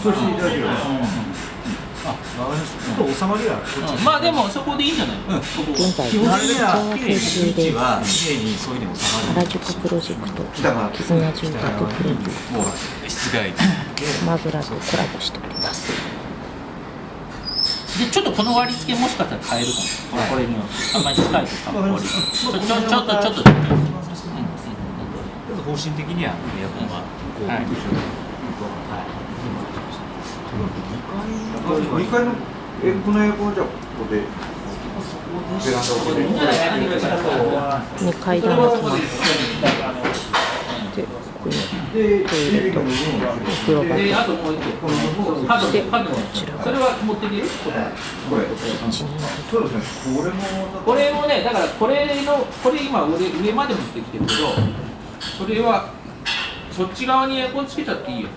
そしていただければ。あ、わかりました。ちょっと収まりが。まあでもそこでいいんじゃない？現在基本的には打ち合わせ中で位置は綺麗にそういうのに収まる。原宿プロジェクト北側絆住宅プロデュースもう室外マグラとコラボしております。でちょっとこの割り付けもしかしたら変えるかも。これにはあんまり近いとか割り付け。ちょっと。方針的にはエアコンはこう。はい。2階のこのエアコンじゃここでベランダを置いて2階段が来ます。で、ここにトイレとお風呂場であともう一個でこちらがそれは持ってきる？これそうですね。これもねだからこれ今俺上まで持ってきてるけどそれはそっち側にエアコンつけちゃっていいよ。